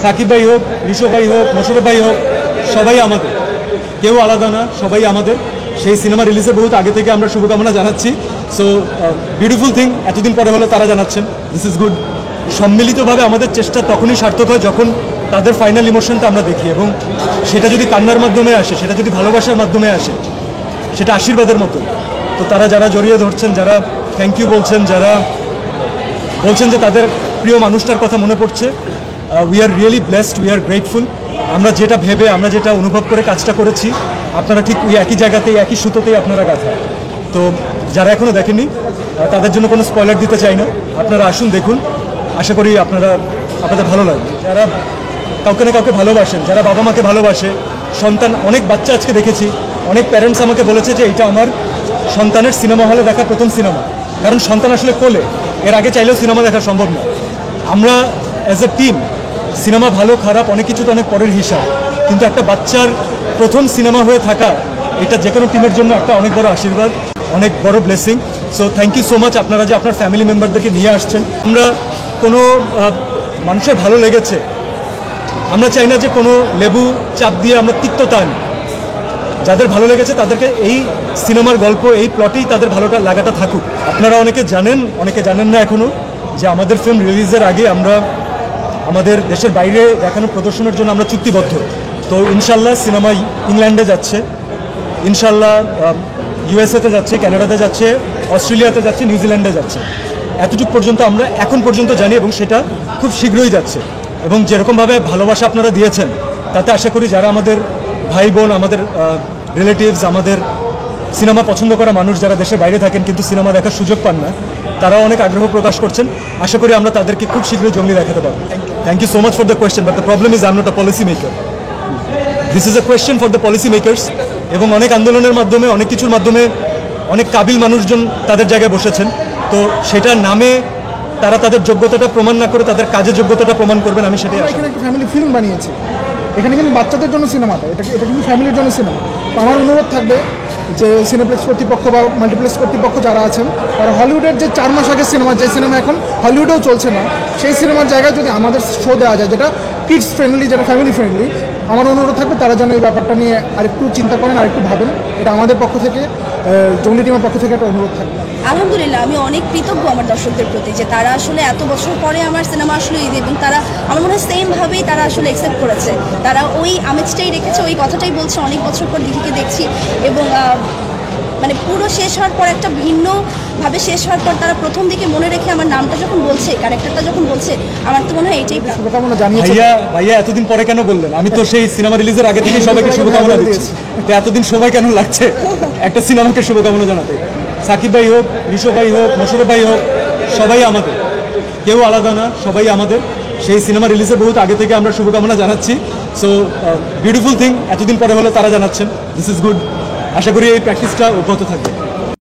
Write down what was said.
সাকিব ভাই হোক, ঋষভ ভাই হোক, মোশাররফ ভাই হোক, সবাই আমাদের, কেউ আলাদা না, সবাই আমাদের। সেই সিনেমা রিলিজের বহুত আগে থেকে আমরা শুভকামনা জানাচ্ছি। সো বিউটিফুল থিং, এতদিন পরে হলে তারা জানাচ্ছেন, দিস ইজ গুড। সম্মিলিতভাবে আমাদের চেষ্টা তখনই সার্থক হয় যখন তাদের ফাইনাল ইমোশনটা আমরা দেখি, এবং সেটা যদি কান্নার মাধ্যমে আসে, সেটা যদি ভালোবাসার মাধ্যমে আসে, সেটা আশীর্বাদের মতো। তো তারা যারা জড়িয়ে ধরছেন, যারা থ্যাংক ইউ বলছেন, যারা বলছেন যে তাদের প্রিয় মানুষটার কথা মনে পড়ছে, we are really blessed, we are grateful. আমরা যেটা ভেবে, আমরা যেটা অনুভব করে কাজটা করেছি, আপনারা ঠিক ওই একই জায়গাতেই, একই সুতোতেই আপনারা গাঁথা। তো যারা এখনও দেখেনি তাদের জন্য কোনো স্পয়লার দিতে চাই না, আপনারা আসুন, দেখুন। আশা করি আপনাদের ভালো লাগবে। যারা কাউকে না কাউকে ভালোবাসেন, যারা বাবা মাকে ভালোবাসে, সন্তান, অনেক বাচ্চা আজকে দেখেছি, অনেক প্যারেন্টস আমাকে বলেছে যে এটা আমার সন্তানের সিনেমা হলে দেখা প্রথম সিনেমা, কারণ সন্তান আসলে কোলে, এর আগে চাইলেও সিনেমা দেখা সম্ভব না। আমরা অ্যাজ এ টিম, সিনেমা ভালো খারাপ অনেক কিছু তো অনেক পরের হিসাব, কিন্তু একটা বাচ্চার প্রথম সিনেমা হয়ে থাকা, এটা যে কোনো টিমের জন্য একটা অনেক বড় আশীর্বাদ, অনেক বড় blessing. So thank you so much, আপনারা যে আপনার ফ্যামিলি মেম্বারদেরকে নিয়ে আসছেন। আমরা কোনো মানুষের ভালো লেগেছে, আমরা চাই না যে কোনো লেবু চাপ দিয়ে আমরা তিক্ততা আনি। যাদের ভালো লেগেছে তাদেরকে এই সিনেমার গল্প, এই প্লটেই তাদের ভালোটা লাগাটা থাকুক। আপনারা অনেকে জানেন, অনেকে জানেন না এখনও, যে আমাদের ফিল্ম রিলিজের আগে আমরা আমাদের দেশের বাইরে দেখানো প্রদর্শনের জন্য আমরা চুক্তিবদ্ধ। তো ইনশাল্লাহ সিনেমা ইংল্যান্ডে যাচ্ছে, ইনশাল্লাহ ইউএসএতে যাচ্ছে, কানাডাতে যাচ্ছে, অস্ট্রেলিয়াতে যাচ্ছে, নিউজিল্যান্ডে যাচ্ছে। এতটুকু পর্যন্ত আমরা এখন পর্যন্ত জানি, এবং সেটা খুব শীঘ্রই যাচ্ছে। এবং যেরকমভাবে ভালোবাসা আপনারা দিয়েছেন, তাতে আশা করি যারা আমাদের ভাই বোন, আমাদের রিলেটিভস, আমাদের সিনেমা পছন্দ করা মানুষ যারা দেশের বাইরে থাকেন কিন্তু সিনেমা দেখার সুযোগ পান না, তারাও অনেক আগ্রহ প্রকাশ করছেন। আশা করি আমরা তাদেরকে খুব শীঘ্রই জঙ্গলি দেখাতে পারবো। Thank you so much for the question, but the problem is I am not a policy maker. This is a question for the policy makers. এবং অনেক আন্দোলনের মাধ্যমে, অনেক কিছুর মাধ্যমে অনেক কাবিল মানুষজন তাদের জায়গায় বসেছেন। তো সেটার নামে তারা তাদের যোগ্যতাটা প্রমাণ না করে তাদের কাজের যোগ্যতাটা প্রমাণ করবেন, আমি সেটাই আশা করি। এখানে একটা ফ্যামিলি ফিল্ম বানিয়েছি, এখানে কিন্তু বাচ্চাদের জন্য সিনেমাটা, এটা কিন্তু ফ্যামিলির জন্য সিনেমা। তো আমার অনুরোধ থাকবে যে সিনেপ্লেক্স কর্তৃপক্ষ বা মাল্টিপ্লেক্স কর্তৃপক্ষ যারা আছেন, তারা হলিউডের যে 4 মাস আগের সিনেমা, যে সিনেমা এখন হলিউডেও চলছে না, সেই সিনেমার জায়গায় যদি আমাদের শো দেওয়া যায়, যেটা কিডস ফ্রেন্ডলি, যেটা ফ্যামিলি ফ্রেন্ডলি, আমার অনুরোধ থাকবে তারা যেন এই ব্যাপারটা নিয়ে আরেকটু চিন্তা করেন, আরেকটু ভাবেন। এটা আমাদের পক্ষ থেকে, জঙ্গলি টিমের পক্ষ থেকে একটা অনুরোধ থাকবে। আলহামদুলিল্লাহ, আমি অনেক কৃতজ্ঞ আমার দর্শকদের প্রতি, যে তারা আসলে এত বছর পরে আমার সিনেমা আসলে ঈদ, এবং তারা আমার মনে হয় সেমভাবেই তারা আসলে অ্যাকসেপ্ট করেছে। তারা ওই আমেজটাই রেখেছে, ওই কথাটাই বলছে, অনেক বছর পর দিদিকে দেখছি। এবং মানে পুরো শেষ হওয়ার পর, একটা ভিন্নভাবে শেষ হওয়ার পর তারা প্রথম দিকে মনে রেখে আমার নামটা যখন বলছে, ক্যারেক্টারটা যখন বলছে, আমার তো মনে হয় এটাই শুভকামনা জানিয়েছি। ভাইয়া এতদিন পরে কেন বললেন? আমি তো সেই সিনেমা রিলিজের আগে থেকে সবাইকে শুভকামনা দিচ্ছি। তো এতদিন সময় কেন লাগছে একটা সিনেমাকে শুভকামনা জানাতে? সাকিব ভাই হোক, ঋষভ ভাই হোক, মোশাররফ ভাই হোক, সবাই আমাদের, কেউ আলাদা না, সবাই আমাদের। সেই সিনেমা রিলিজের বহুত আগে থেকে আমরা শুভকামনা জানাচ্ছি। সো বিউটিফুল থিং, এতদিন পরে হলে তারা জানাচ্ছেন, দিস ইজ গুড। আশা করি এই প্র্যাকটিসটা অব্যাহত থাকবে।